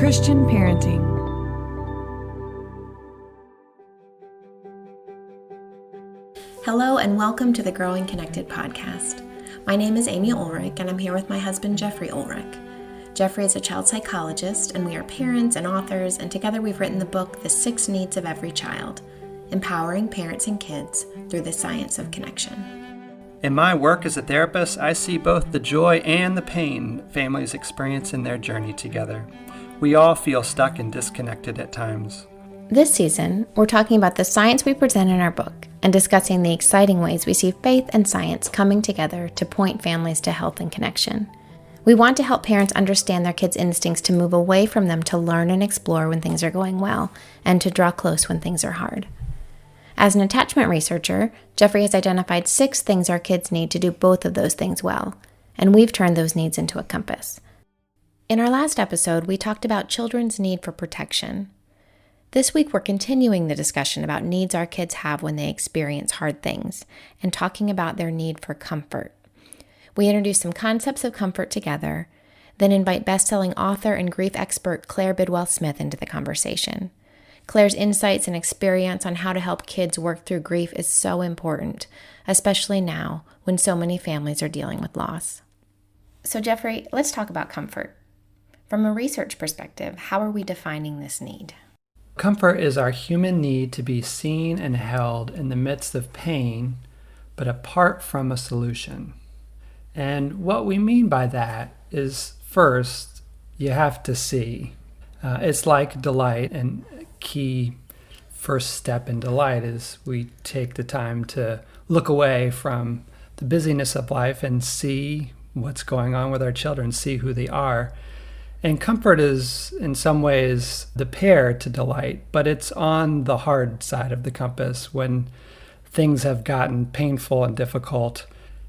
Christian parenting. Hello and welcome to the Growing Connected podcast. My name is Amy Olrick and I'm here with my husband Jeffrey Olrick. Jeffrey is a child psychologist and we are parents and authors, and together we've written the book The 6 Needs of Every Child, empowering parents and kids through the science of connection. In my work as a therapist, I see both the joy and the pain families experience in their journey together. We all feel stuck and disconnected at times. This season, we're talking about the science we present in our book and discussing the exciting ways we see faith and science coming together to point families to health and connection. We want to help parents understand their kids' instincts to move away from them to learn and explore when things are going well and to draw close when things are hard. As an attachment researcher, Jeffrey has identified 6 things our kids need to do both of those things well, and we've turned those needs into a compass. In our last episode, we talked about children's need for protection. This week, we're continuing the discussion about needs our kids have when they experience hard things and talking about their need for comfort. We introduce some concepts of comfort together, then invite best-selling author and grief expert Claire Bidwell Smith into the conversation. Claire's insights and experience on how to help kids work through grief is so important, especially now when so many families are dealing with loss. So Jeffrey, let's talk about comfort. From a research perspective, how are we defining this need? Comfort is our human need to be seen and held in the midst of pain, but apart from a solution. And what we mean by that is, first, you have to see. It's like delight, and a key first step in delight is we take the time to look away from the busyness of life and see what's going on with our children, see who they are. And comfort is, in some ways, the pair to delight, but it's on the hard side of the compass when things have gotten painful and difficult.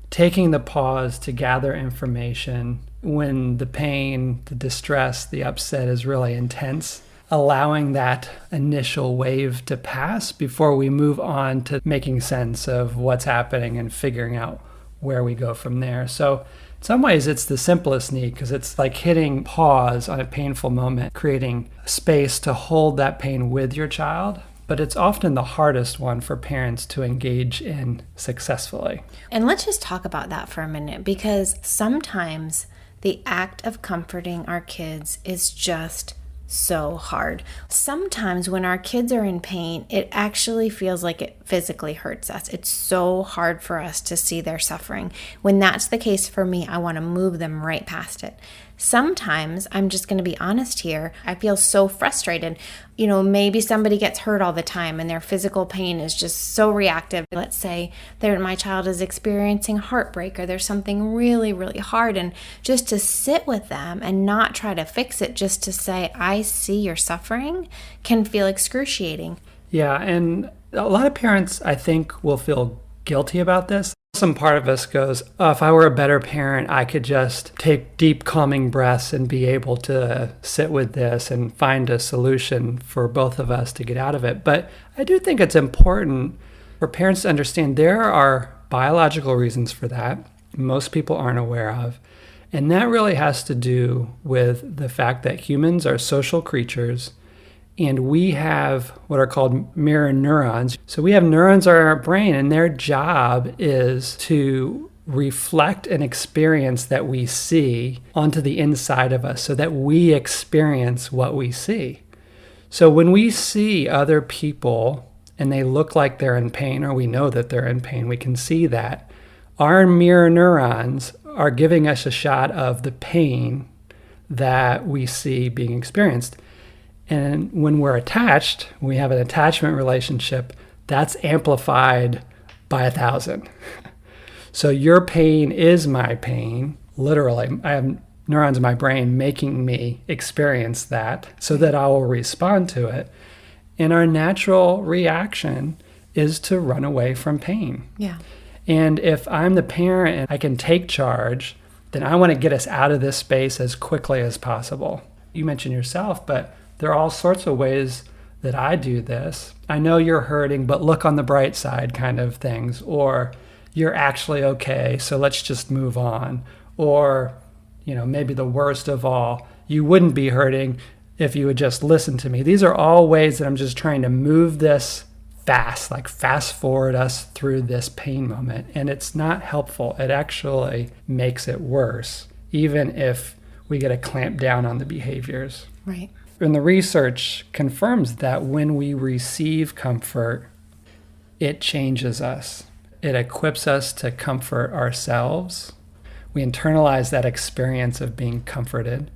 Taking the pause to gather information when the pain, the distress, the upset is really intense, allowing that initial wave to pass before we move on to making sense of what's happening and figuring out where we go from there. So in some ways, it's the simplest need because it's like hitting pause on a painful moment, creating space to hold that pain with your child. But it's often the hardest one for parents to engage in successfully. And let's just talk about that for a minute, because sometimes the act of comforting our kids is just so hard. Sometimes when our kids are in pain, it actually feels like it physically hurts us. It's so hard for us to see their suffering. When that's the case for me, I want to move them right past it. Sometimes, I'm just going to be honest here, I feel so frustrated. Maybe somebody gets hurt all the time and their physical pain is just so reactive. Let's say my child is experiencing heartbreak or there's something really, really hard, and just to sit with them and not try to fix it, just to say, I see your suffering, can feel excruciating. Yeah, and a lot of parents, I think, will feel guilty about this. Some part of us goes, if I were a better parent, I could just take deep calming breaths and be able to sit with this and find a solution for both of us to get out of it. But I do think it's important for parents to understand there are biological reasons for that most people aren't aware of. And that really has to do with the fact that humans are social creatures. And we have what are called mirror neurons. So we have neurons in our brain, and their job is to reflect an experience that we see onto the inside of us so that we experience what we see. So when we see other people and they look like they're in pain, or we know that they're in pain, we can see that. Our mirror neurons are giving us a shot of the pain that we see being experienced. And when we're attached, we have an attachment relationship that's amplified by 1,000. So your pain is my pain, literally. I have neurons in my brain making me experience that so that I will respond to it. And our natural reaction is to run away from pain. Yeah. And if I'm the parent and I can take charge, then I want to get us out of this space as quickly as possible. You mentioned yourself, but there are all sorts of ways that I do this. I know you're hurting, but look on the bright side kind of things. Or you're actually okay, so let's just move on. Or, maybe the worst of all, you wouldn't be hurting if you would just listen to me. These are all ways that I'm just trying to move this fast, like fast forward us through this pain moment. And it's not helpful. It actually makes it worse, even if we get to clamp down on the behaviors. Right. And the research confirms that when we receive comfort, it changes us. It equips us to comfort ourselves. We internalize that experience of being comforted.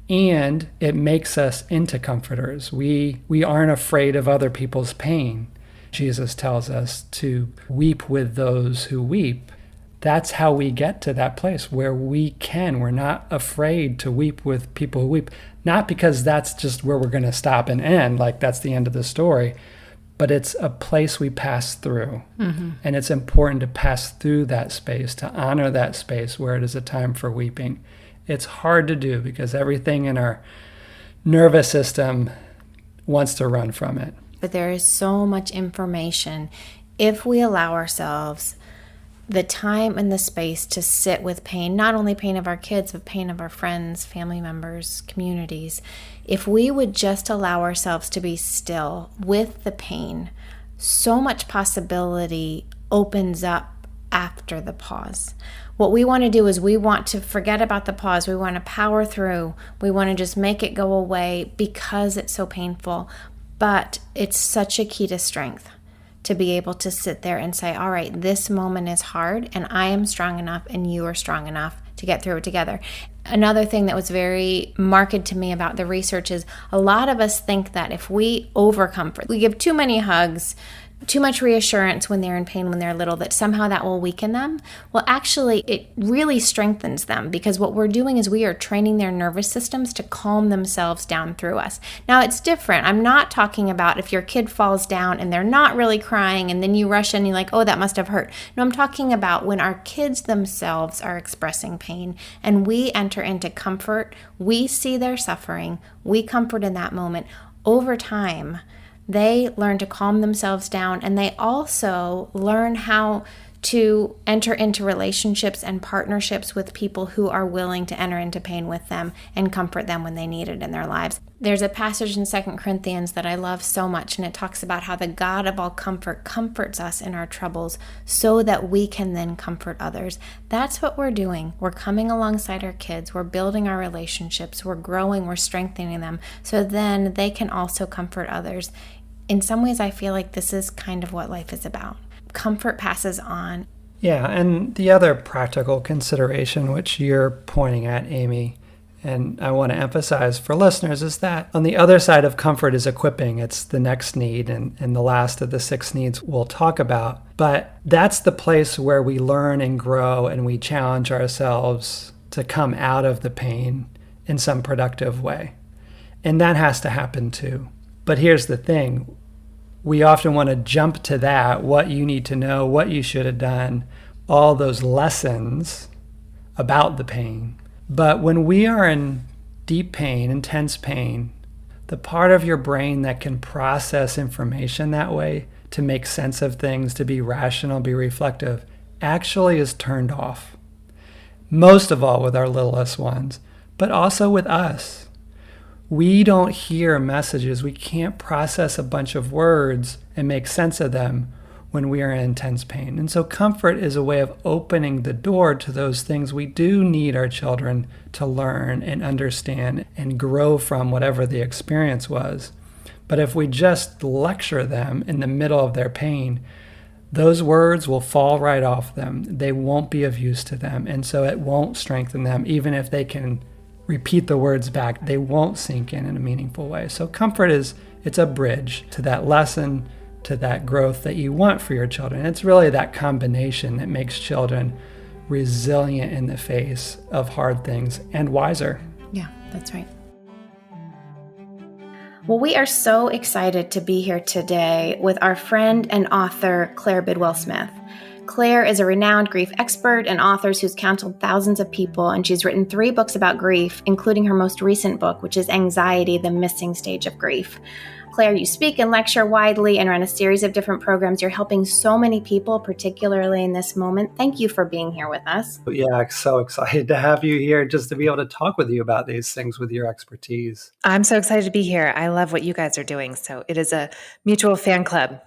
And it makes us into comforters. We aren't afraid of other people's pain. Jesus tells us to weep with those who weep. That's how we get to that place where we're not afraid to weep with people who weep. Not because that's just where we're going to stop and end, like that's the end of the story, but it's a place we pass through. Mm-hmm. And it's important to pass through that space, to honor that space where it is a time for weeping. It's hard to do because everything in our nervous system wants to run from it. But there is so much information if we allow ourselves the time and the space to sit with pain, not only pain of our kids, but pain of our friends, family members, communities. If we would just allow ourselves to be still with the pain, so much possibility opens up after the pause. What we want to do is we want to forget about the pause. We want to power through. We want to just make it go away because it's so painful. But it's such a key to strength to be able to sit there and say, all right, this moment is hard and I am strong enough and you are strong enough to get through it together. Another thing that was very marked to me about the research is a lot of us think that if we overcomfort, we give too many hugs, too much reassurance when they're in pain, when they're little, that somehow that will weaken them. Well, actually, it really strengthens them because what we're doing is we are training their nervous systems to calm themselves down through us. Now, it's different. I'm not talking about if your kid falls down and they're not really crying and then you rush in and you're like, oh, that must have hurt. No, I'm talking about when our kids themselves are expressing pain and we enter into comfort, we see their suffering, we comfort in that moment. Over time, they learn to calm themselves down, and they also learn how to enter into relationships and partnerships with people who are willing to enter into pain with them and comfort them when they need it in their lives. There's a passage in 2 Corinthians that I love so much, and it talks about how the God of all comfort comforts us in our troubles so that we can then comfort others. That's what we're doing. We're coming alongside our kids. We're building our relationships. We're growing. We're strengthening them so then they can also comfort others. In some ways, I feel like this is kind of what life is about. Comfort passes on. Yeah, and the other practical consideration, which you're pointing at, Amy, and I want to emphasize for listeners, is that on the other side of comfort is equipping. It's the next need, and the last of the 6 needs we'll talk about. But that's the place where we learn and grow and we challenge ourselves to come out of the pain in some productive way. And that has to happen too. But here's the thing. We often want to jump to that, what you need to know, what you should have done, all those lessons about the pain. But when we are in deep pain, intense pain, the part of your brain that can process information that way, to make sense of things, to be rational, be reflective, actually is turned off. Most of all with our littlest ones, but also with us. We don't hear messages. We can't process a bunch of words and make sense of them when we are in intense pain. And so comfort is a way of opening the door to those things we do need our children to learn and understand and grow from, whatever the experience was. But if we just lecture them in the middle of their pain, those words will fall right off them. They won't be of use to them. And so it won't strengthen them, even if they can repeat the words back. They won't sink in a meaningful way. So comfort it's a bridge to that lesson, to that growth that you want for your children. It's really that combination that makes children resilient in the face of hard things and wiser. Yeah, that's right. Well, we are so excited to be here today with our friend and author, Claire Bidwell Smith. Claire is a renowned grief expert and author who's counseled thousands of people, and she's written 3 books about grief, including her most recent book, which is Anxiety, the Missing Stage of Grief. Claire, you speak and lecture widely and run a series of different programs. You're helping so many people, particularly in this moment. Thank you for being here with us. Yeah, so excited to have you here, just to be able to talk with you about these things with your expertise. I'm so excited to be here. I love what you guys are doing. So it is a mutual fan club.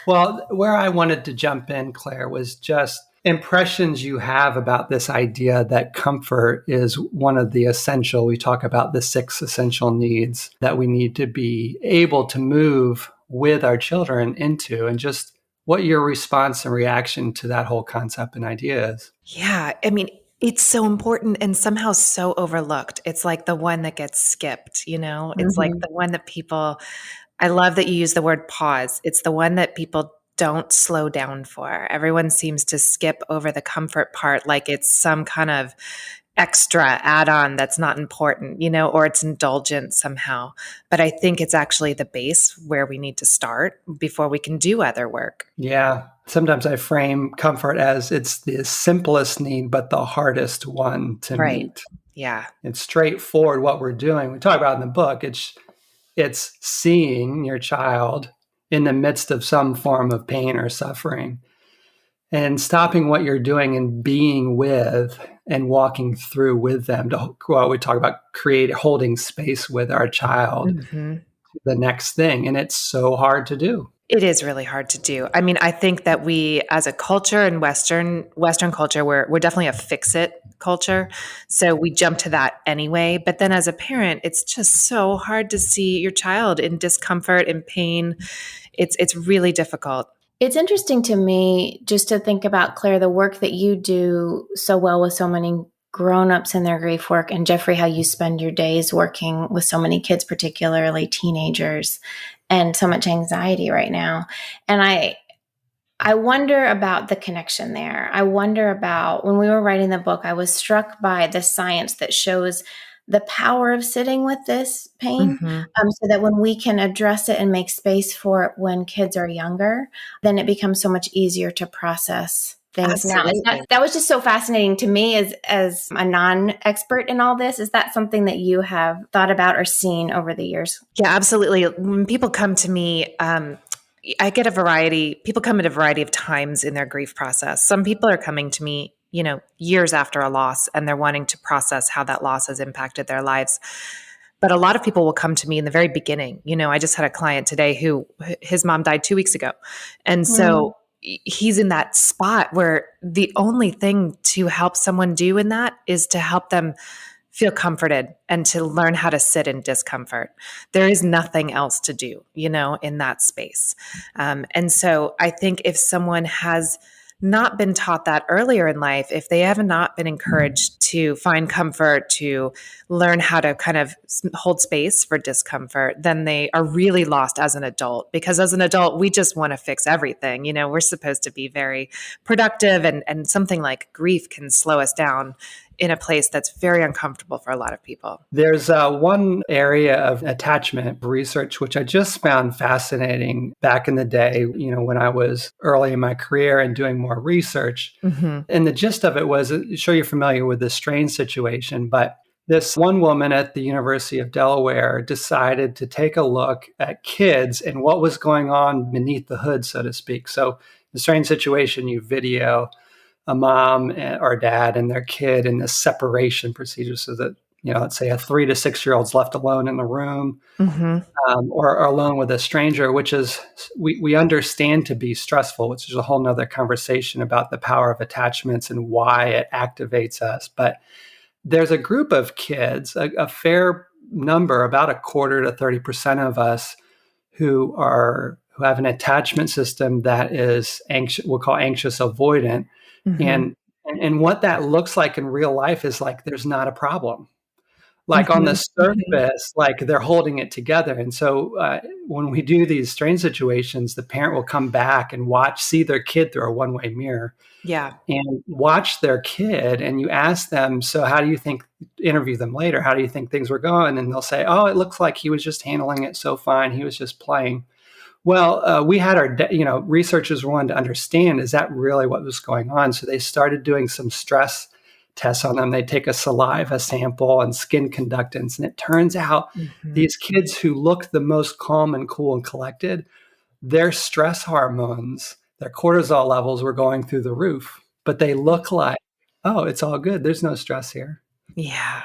Well, where I wanted to jump in, Claire, was just impressions you have about this idea that comfort is one of the essential, we talk about the 6 essential needs that we need to be able to move with our children into, and just what your response and reaction to that whole concept and idea is. Yeah. I mean, it's so important and somehow so overlooked. It's like the one that gets skipped, It's like the one that I love that you use the word pause. It's the one that people don't slow down for. Everyone seems to skip over the comfort part like it's some kind of extra add-on that's not important, or it's indulgent somehow. But I think it's actually the base where we need to start before we can do other work. Yeah. Sometimes I frame comfort as it's the simplest need, but the hardest one to meet. Yeah. It's straightforward what we're doing. We talk about in the book, it's seeing your child in the midst of some form of pain or suffering and stopping what you're doing and being with and walking through with them to what we talk about, holding space with our child, the next thing. And it's so hard to do. It is really hard to do. I mean, I think that we, as a culture in Western culture, we're definitely a fix-it culture. So we jump to that anyway. But then as a parent, it's just so hard to see your child in discomfort and pain. It's really difficult. It's interesting to me just to think about, Claire, the work that you do so well with so many grown-ups in their grief work, and Jeffrey, how you spend your days working with so many kids, particularly teenagers, and so much anxiety right now. And I wonder about the connection there. I wonder about, when we were writing the book, I was struck by the science that shows the power of sitting with this pain, so that when we can address it and make space for it when kids are younger, then it becomes so much easier to process things. Absolutely. Now, that was just so fascinating to me as a non-expert in all this. Is that something that you have thought about or seen over the years? Yeah, absolutely. When people come to me, I get people come at a variety of times in their grief process. Some people are coming to me, years after a loss, and they're wanting to process how that loss has impacted their lives. But a lot of people will come to me in the very beginning. I just had a client today who his mom died 2 weeks ago. And so he's in that spot where the only thing to help someone do in that is to help them feel comforted and to learn how to sit in discomfort. There is nothing else to do, in that space. And so I think if someone has not been taught that earlier in life, if they have not been encouraged to find comfort, to learn how to kind of hold space for discomfort, then they are really lost as an adult. Because as an adult, we just want to fix everything. We're supposed to be very productive, and something like grief can slow us down in a place that's very uncomfortable for a lot of people. There's one area of attachment research, which I just found fascinating back in the day, when I was early in my career and doing more research. And the gist of it was, I'm sure you're familiar with the strain situation, but this one woman at the University of Delaware decided to take a look at kids and what was going on beneath the hood, so to speak. So the strain situation, you video a mom or dad and their kid in this separation procedure, so that, let's say a 3 to 6 year old's left alone in the room, or alone with a stranger, which is, we understand to be stressful, which is a whole nother conversation about the power of attachments and why it activates us. But there's a group of kids, a fair number, about a quarter to 30% of us who have an attachment system that is anxious, we'll call anxious avoidant. And what that looks like in real life is like, there's not a problem. Like on the surface, like they're holding it together. And so when we do these strain situations, the parent will come back and see their kid through a one-way mirror. Yeah. And watch their kid, and you ask them, so how do you think, interview them later, how do you think things were going? And they'll say, oh, it looks like he was just handling it so fine. He was just playing. Well, we had researchers wanted to understand, is that really what was going on? So they started doing some stress tests on them. They take a saliva sample and skin conductance. And it turns out these kids who look the most calm and cool and collected, their stress hormones, their cortisol levels were going through the roof, but they look like, oh, it's all good. There's no stress here. Yeah.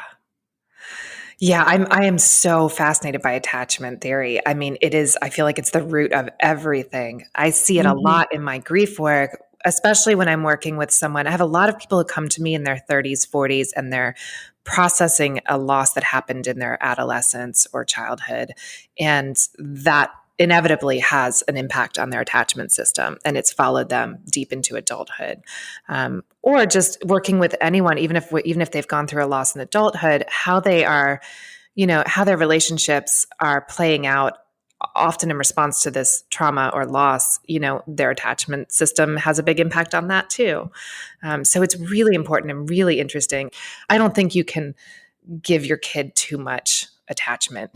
Yeah, I am so fascinated by attachment theory. I mean, I feel like it's the root of everything. I see it a lot in my grief work, especially when I'm working with someone. I have a lot of people who come to me in their 30s, 40s, and they're processing a loss that happened in their adolescence or childhood. And that inevitably has an impact on their attachment system, and it's followed them deep into adulthood. Or just working with anyone, even if they've gone through a loss in adulthood, how they are, how their relationships are playing out often in response to this trauma or loss, their attachment system has a big impact on that too. So it's really important and really interesting. I don't think you can give your kid too much attachment,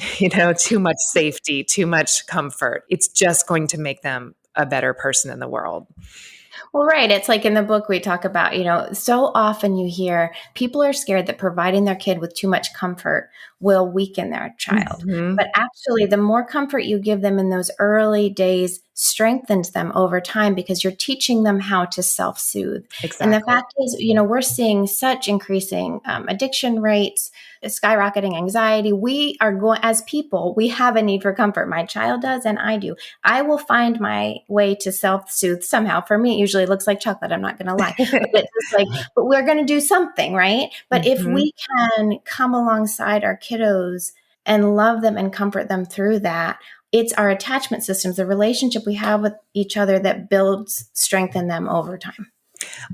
too much safety, too much comfort. It's just going to make them a better person in the world. Well, right. It's like in the book we talk about, so often you hear people are scared that providing their kid with too much comfort will weaken their child. But actually, the more comfort you give them in those early days strengthens them over time because you're teaching them how to self-soothe. Exactly. And the fact is, we're seeing such increasing addiction rates, skyrocketing anxiety. We are going, as people, we have a need for comfort. My child does, and I do. I will find my way to self-soothe somehow. For me, it usually looks like chocolate. I'm not going to lie. But we're going to do something, right? But if we can come alongside our kiddos and love them and comfort them through that, it's our attachment systems, the relationship we have with each other that builds strength in them over time.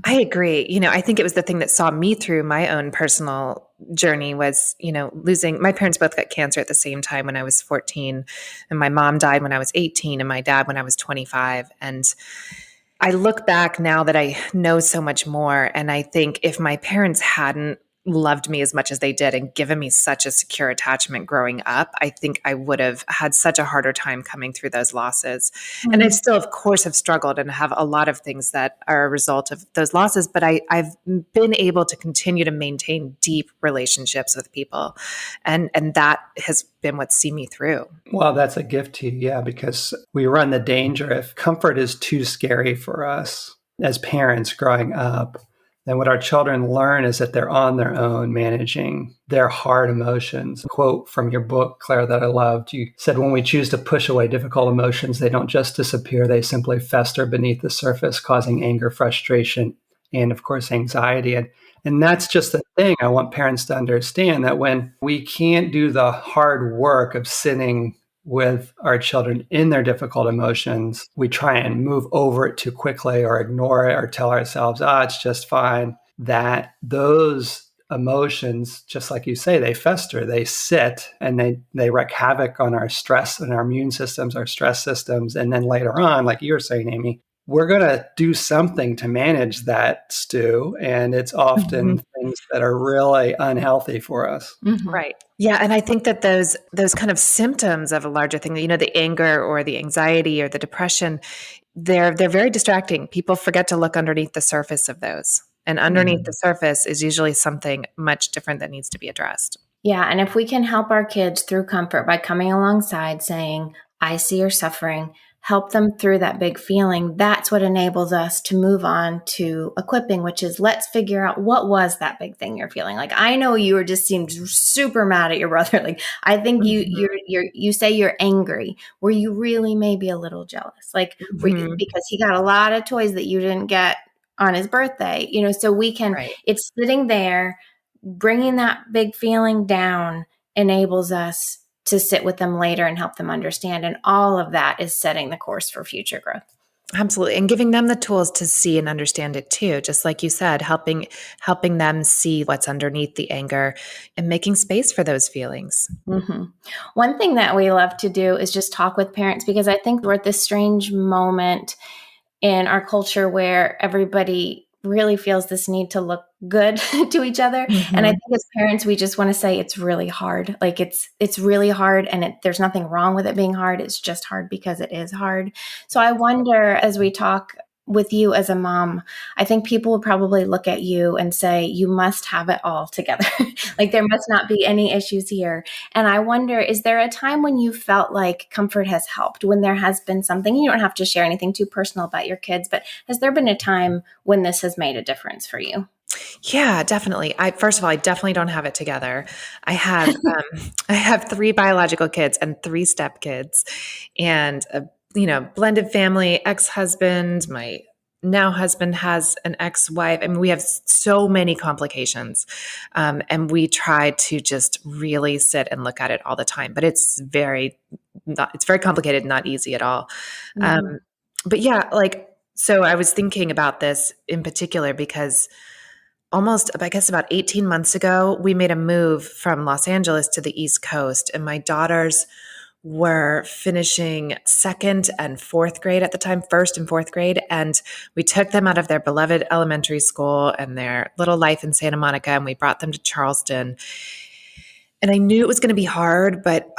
I agree. I think it was the thing that saw me through my own personal journey was, losing, my parents both got cancer at the same time when I was 14, and my mom died when I was 18 and my dad when I was 25. And I look back now that I know so much more. And I think if my parents hadn't loved me as much as they did and given me such a secure attachment growing up, I think I would have had such a harder time coming through those losses. And I still, of course, have struggled and have a lot of things that are a result of those losses, but I've been able to continue to maintain deep relationships with people. And that has been what's seen me through. Well, that's a gift to you, yeah, because we run the danger if comfort is too scary for us as parents growing up, then what our children learn is that they're on their own managing their hard emotions. A quote from your book, Claire, that I loved. You said, when we choose to push away difficult emotions, they don't just disappear. They simply fester beneath the surface, causing anger, frustration, and of course, anxiety. And that's just the thing. I want parents to understand that when we can't do the hard work of sitting with our children in their difficult emotions, we try and move over it too quickly or ignore it or tell ourselves, it's just fine. That those emotions, just like you say, they fester, they sit, and they wreak havoc on our stress and our immune systems, our stress systems. And then later on, like you were saying, Amy, we're going to do something to manage that stew. And it's often things that are really unhealthy for us. Right. Yeah. And I think that those kind of symptoms of a larger thing, the anger or the anxiety or the depression, they're very distracting. People forget to look underneath the surface of those. And underneath the surface is usually something much different that needs to be addressed. Yeah. And if we can help our kids through comfort by coming alongside saying, I see you're suffering, help them through that big feeling, that's what enables us to move on to equipping, which is let's figure out what was that big thing you're feeling. Like, I know you seemed super mad at your brother. Like, I think you say you're angry. Were you really maybe a little jealous? Like, because he got a lot of toys that you didn't get on his birthday, so we can, it's sitting there, bringing that big feeling down enables us to sit with them later and help them understand. And all of that is setting the course for future growth. Absolutely. And giving them the tools to see and understand it too. Just like you said, helping them see what's underneath the anger and making space for those feelings. One thing that we love to do is just talk with parents, because I think we're at this strange moment in our culture where everybody really feels this need to look good to each other. And I think as parents, we just want to say it's really hard. Like it's really hard, and there's nothing wrong with it being hard. It's just hard because it is hard. So I wonder, as we talk with you as a mom, I think people would probably look at you and say, you must have it all together. Like there must not be any issues here. And I wonder, is there a time when you felt like comfort has helped, when there has been something, you don't have to share anything too personal about your kids, but has there been a time when this has made a difference for you? Yeah, definitely. First of all, I definitely don't have it together. I have I have 3 biological kids and 3 stepkids, and a blended family. Ex-husband, my now husband has an ex-wife. I mean, we have so many complications, and we try to just really sit and look at it all the time. But it's very complicated, not easy at all. Mm-hmm. But yeah, so I was thinking about this in particular because almost, I guess, about 18 months ago, we made a move from Los Angeles to the East Coast, and my daughters were finishing second and fourth grade at the time, first and fourth grade. And we took them out of their beloved elementary school and their little life in Santa Monica, and we brought them to Charleston. And I knew it was going to be hard, but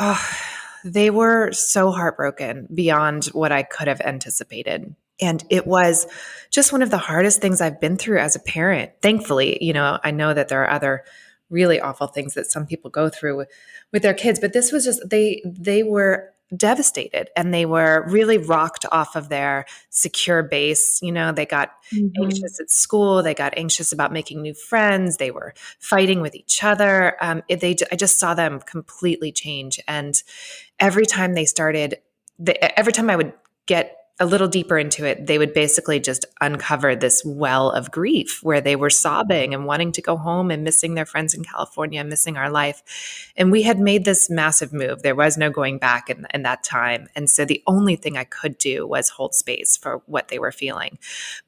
they were so heartbroken beyond what I could have anticipated. And it was just one of the hardest things I've been through as a parent. Thankfully, I know that there are other really awful things that some people go through with their kids, but this was just, they were devastated and they were really rocked off of their secure base. They got anxious at school. They got anxious about making new friends. They were fighting with each other. I just saw them completely change. And every time every time I would get a little deeper into it, they would basically just uncover this well of grief where they were sobbing and wanting to go home and missing their friends in California, missing our life. And we had made this massive move. There was no going back in that time. And so the only thing I could do was hold space for what they were feeling.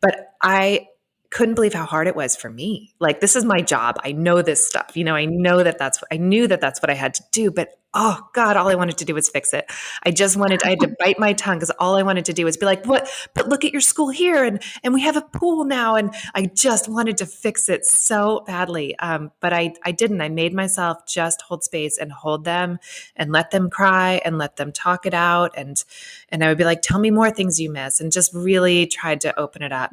But I couldn't believe how hard it was for me. Like, this is my job. I know this stuff. I knew that that's what I had to do, but oh God, all I wanted to do was fix it. I had to bite my tongue because all I wanted to do was be like, what, but look at your school here. And we have a pool now. And I just wanted to fix it so badly. But I didn't. I made myself just hold space and hold them and let them cry and let them talk it out. And I would be like, tell me more things you miss, and just really tried to open it up.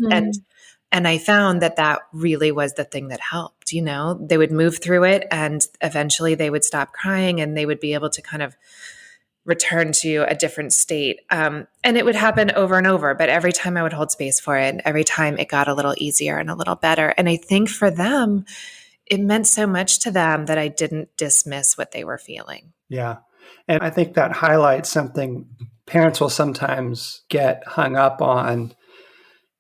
And I found that really was the thing that helped. They would move through it and eventually they would stop crying and they would be able to kind of return to a different state. And it would happen over and over, but every time I would hold space for it, and every time it got a little easier and a little better. And I think for them, it meant so much to them that I didn't dismiss what they were feeling. Yeah. And I think that highlights something parents will sometimes get hung up on,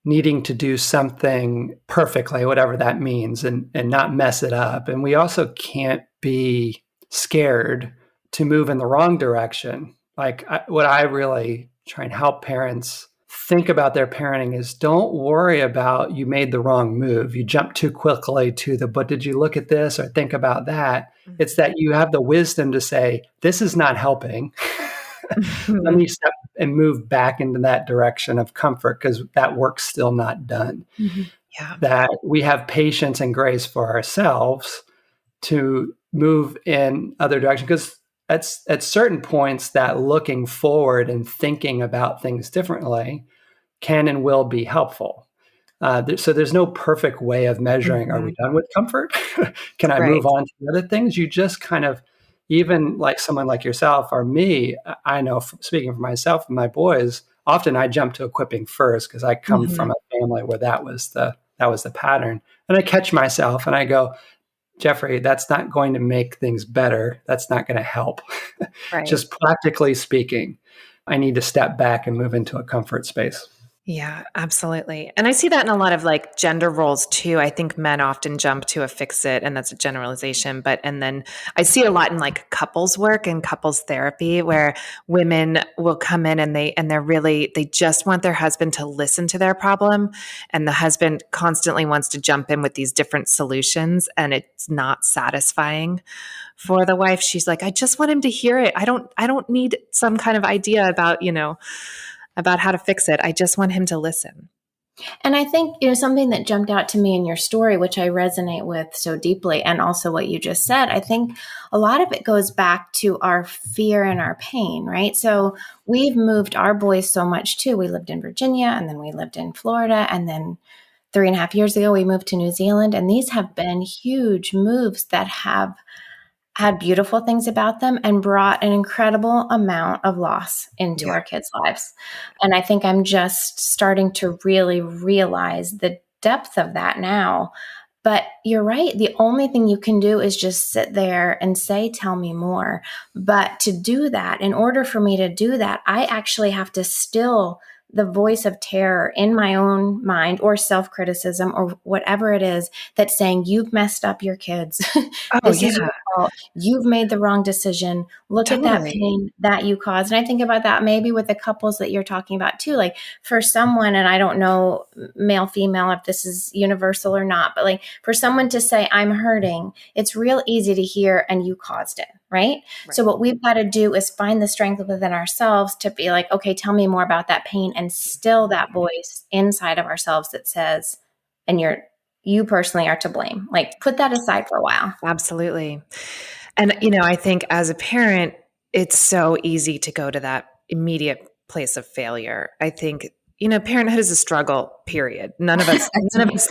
needing to do something perfectly, whatever that means, and not mess it up. And we also can't be scared to move in the wrong direction. What I really try and help parents think about their parenting is, don't worry about you made the wrong move. You jumped too quickly to but did you look at this or think about that? Mm-hmm. It's that you have the wisdom to say, this is not helping. Let me step and move back into that direction of comfort, because that work's still not done. Mm-hmm. Yeah. That we have patience and grace for ourselves to move in other directions, because at certain points that looking forward and thinking about things differently can and will be helpful. So there's no perfect way of measuring, are we done with comfort? Can I move on to the other things? You just kind of, even like someone like yourself or me, I know, speaking for myself and my boys, often I jump to equipping first because I come from a family where that was the pattern. And I catch myself and I go, Jeffrey, that's not going to make things better. That's not going to help. Right. Just practically speaking, I need to step back and move into a comfort space. Yeah, absolutely. And I see that in a lot of gender roles too. I think men often jump to a fix it, and that's a generalization. And then I see it a lot in couples work and couples therapy, where women will come in and they just want their husband to listen to their problem. And the husband constantly wants to jump in with these different solutions, and it's not satisfying for the wife. She's like, I just want him to hear it. I don't need some kind of idea about how to fix it. I just want him to listen. And I think, something that jumped out to me in your story, which I resonate with so deeply, and also what you just said, I think a lot of it goes back to our fear and our pain, right? So we've moved our boys so much too. We lived in Virginia, and then we lived in Florida, and then 3.5 years ago, we moved to New Zealand. And these have been huge moves that have had beautiful things about them and brought an incredible amount of loss into our kids' lives. And I think I'm just starting to really realize the depth of that now. But you're right. The only thing you can do is just sit there and say, tell me more. But to do that, in order for me to do that, I actually have to still the voice of terror in my own mind or self-criticism or whatever it is that's saying, you've messed up your kids. Oh, This yeah, is your fault. You've made the wrong decision. Look at that totally. pain that you caused. And I think about that maybe with the couples that you're talking about too. Like for someone, and I don't know male, female, if this is universal or not, but like for someone to say, I'm hurting, it's real easy to hear and you caused it. Right? So what we've got to do is find the strength within ourselves to be like, okay, tell me more about that pain, and still that voice inside of ourselves that says, and you personally are to blame. Like put that aside for a while. Absolutely. And, I think as a parent, it's so easy to go to that immediate place of failure. I think, parenthood is a struggle, period. None of us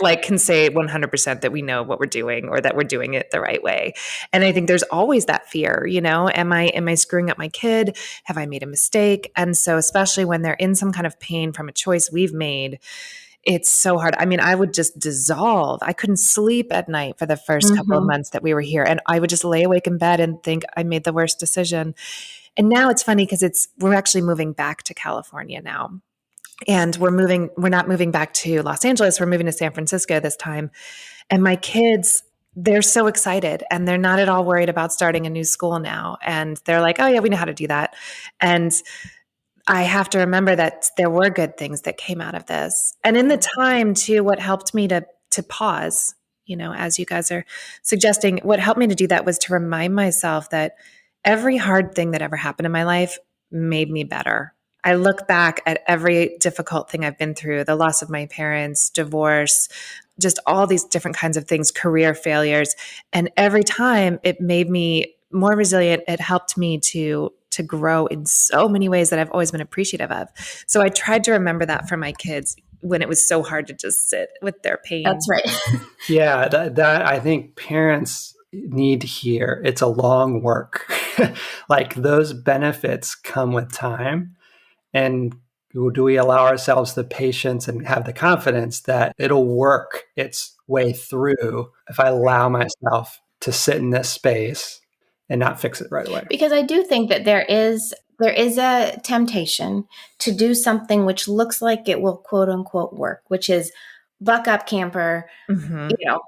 like can say 100% that we know what we're doing or that we're doing it the right way. And I think there's always that fear, am I screwing up my kid? Have I made a mistake? And so especially when they're in some kind of pain from a choice we've made, it's so hard. I mean, I would just dissolve. I couldn't sleep at night for the first couple of months that we were here. And I would just lay awake in bed and think I made the worst decision. And now it's funny because we're actually moving back to California now. And we're not moving back to Los Angeles. We're moving to San Francisco this time. And my kids, they're so excited and they're not at all worried about starting a new school now. And they're like, oh yeah, we know how to do that. And I have to remember that there were good things that came out of this. And in the time too, what helped me to pause, as you guys are suggesting, what helped me to do that was to remind myself that every hard thing that ever happened in my life made me better. I look back at every difficult thing I've been through, the loss of my parents, divorce, just all these different kinds of things, career failures. And every time it made me more resilient. It helped me to grow in so many ways that I've always been appreciative of. So I tried to remember that for my kids when it was so hard to just sit with their pain. That's right. Yeah, that I think parents need to hear. It's a long work. Like those benefits come with time. And do we allow ourselves the patience and have the confidence that it'll work its way through if I allow myself to sit in this space and not fix it right away? Because I do think that there is a temptation to do something which looks like it will quote unquote work, which is buck up, camper.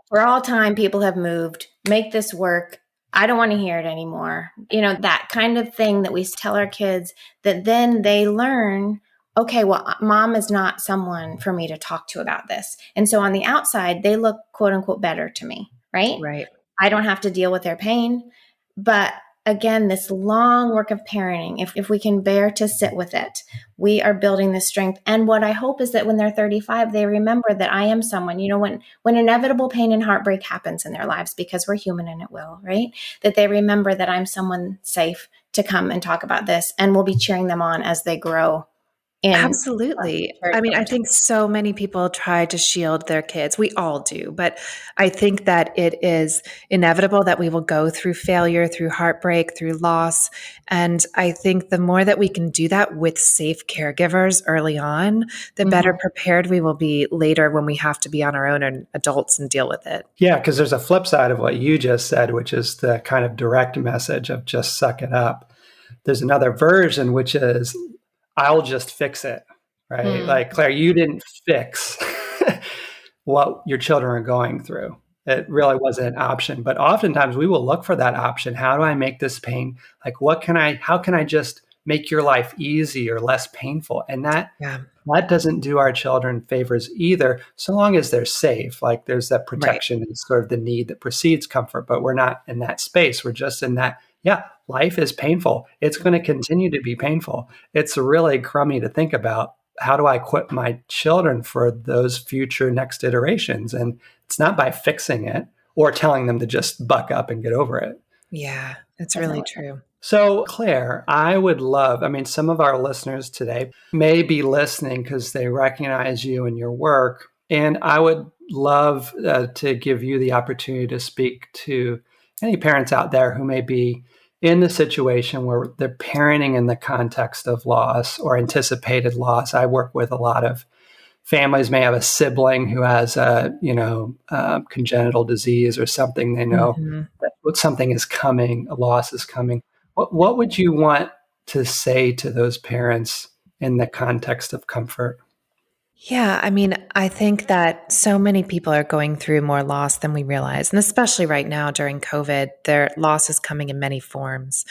For all time, people have moved, make this work. I don't want to hear it anymore. That kind of thing that we tell our kids that then they learn, okay, well, mom is not someone for me to talk to about this. And so on the outside, they look quote unquote better to me, right? Right. I don't have to deal with their pain. But again, this long work of parenting, if we can bear to sit with it, we are building this strength. And what I hope is that when they're 35, they remember that I am someone, when inevitable pain and heartbreak happens in their lives, because we're human and it will, right? That they remember that I'm someone safe to come and talk about this, and we'll be cheering them on as they grow. Absolutely. I mean, I think so many people try to shield their kids. We all do. But I think that it is inevitable that we will go through failure, through heartbreak, through loss. And I think the more that we can do that with safe caregivers early on, the better prepared we will be later when we have to be on our own and adults and deal with it. Yeah, because there's a flip side of what you just said, which is the kind of direct message of just suck it up. There's another version, which is, I'll just fix it, right? Like, Claire, you didn't fix what your children are going through. It really wasn't an option. But oftentimes we will look for that option. How do I make this pain? Like, how can I just make your life easy or less painful? And that doesn't do our children favors either, so long as they're safe. Like there's that protection and sort of the need that precedes comfort, but we're not in that space. We're just in that, life is painful. It's going to continue to be painful. It's really crummy to think about how do I equip my children for those future next iterations? And it's not by fixing it or telling them to just buck up and get over it. Yeah, it's really true. So, Claire, I would love, some of our listeners today may be listening because they recognize you and your work. And I would love to give you the opportunity to speak to any parents out there who may be in the situation where they're parenting in the context of loss or anticipated loss. I work with a lot of families may have a sibling who has a, congenital disease or something. They know that something is coming, a loss is coming. What would you want to say to those parents in the context of comfort? Yeah, I think that so many people are going through more loss than we realize. And especially right now during COVID, their loss is coming in many forms.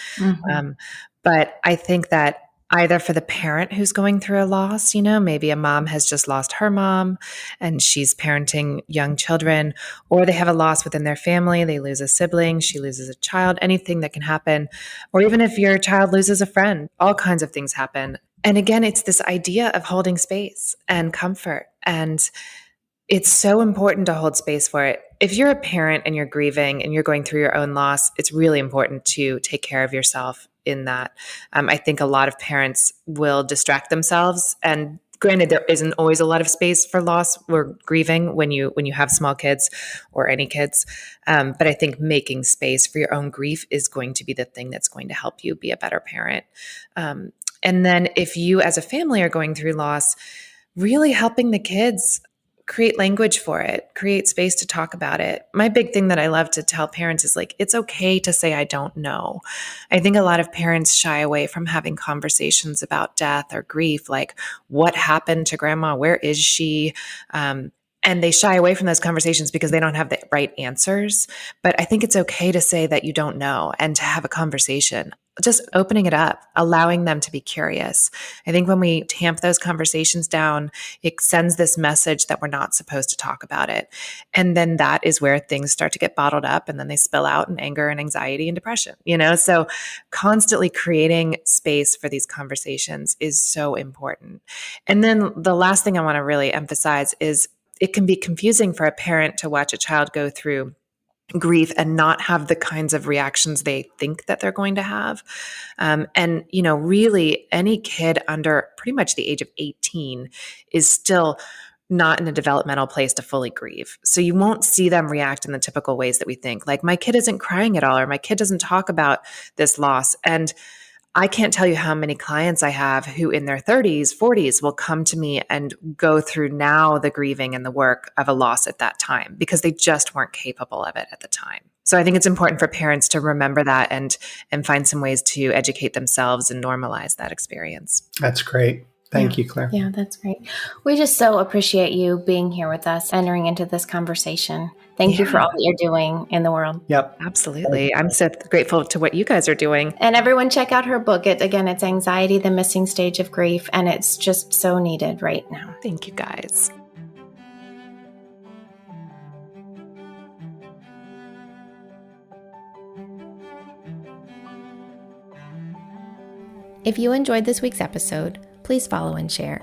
But I think that either for the parent who's going through a loss, maybe a mom has just lost her mom and she's parenting young children, or they have a loss within their family. They lose a sibling, she loses a child, anything that can happen. Or even if your child loses a friend, all kinds of things happen. And again, it's this idea of holding space and comfort. And it's so important to hold space for it. If you're a parent and you're grieving and you're going through your own loss, it's really important to take care of yourself in that. I think a lot of parents will distract themselves. And granted, there isn't always a lot of space for loss or grieving when you have small kids or any kids. But I think making space for your own grief is going to be the thing that's going to help you be a better parent. And then if you as a family are going through loss, really helping the kids create language for it, create space to talk about it. My big thing that I love to tell parents is it's okay to say, I don't know. I think a lot of parents shy away from having conversations about death or grief, like what happened to grandma? Where is she? And they shy away from those conversations because they don't have the right answers. But I think it's okay to say that you don't know and to have a conversation. Just opening it up, allowing them to be curious. I think when we tamp those conversations down, it sends this message that we're not supposed to talk about it. And then that is where things start to get bottled up and then they spill out in anger and anxiety and depression, So constantly creating space for these conversations is so important. And then the last thing I want to really emphasize is it can be confusing for a parent to watch a child go through grief and not have the kinds of reactions they think that they're going to have. Really any kid under pretty much the age of 18 is still not in a developmental place to fully grieve. So you won't see them react in the typical ways that we think, like my kid isn't crying at all, or my kid doesn't talk about this loss. And I can't tell you how many clients I have who in their 30s, 40s will come to me and go through now the grieving and the work of a loss at that time because they just weren't capable of it at the time. So I think it's important for parents to remember that and find some ways to educate themselves and normalize that experience. That's great. Thank you, Claire. Yeah, that's great. We just so appreciate you being here with us, entering into this conversation. Thank you for all that you're doing in the world. Yep. Absolutely. I'm so grateful to what you guys are doing. And everyone check out her book. It's Anxiety, the Missing Stage of Grief. And it's just so needed right now. Thank you guys. If you enjoyed this week's episode, please follow and share.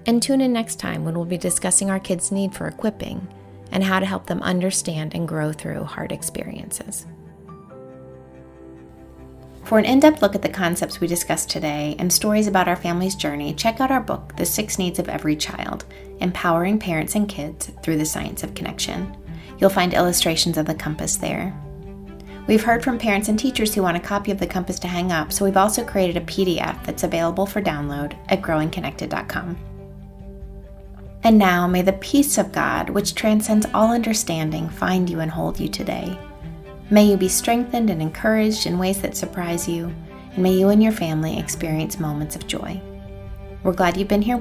And tune in next time when we'll be discussing our kids' need for equipping and how to help them understand and grow through hard experiences. For an in-depth look at the concepts we discussed today and stories about our family's journey, check out our book, The 6 Needs of Every Child, Empowering Parents and Kids Through the Science of Connection. You'll find illustrations of the compass there. We've heard from parents and teachers who want a copy of the compass to hang up, so we've also created a PDF that's available for download at growingconnected.com. And now may the peace of God, which transcends all understanding, find you and hold you today. May you be strengthened and encouraged in ways that surprise you, and may you and your family experience moments of joy. We're glad you've been here with us.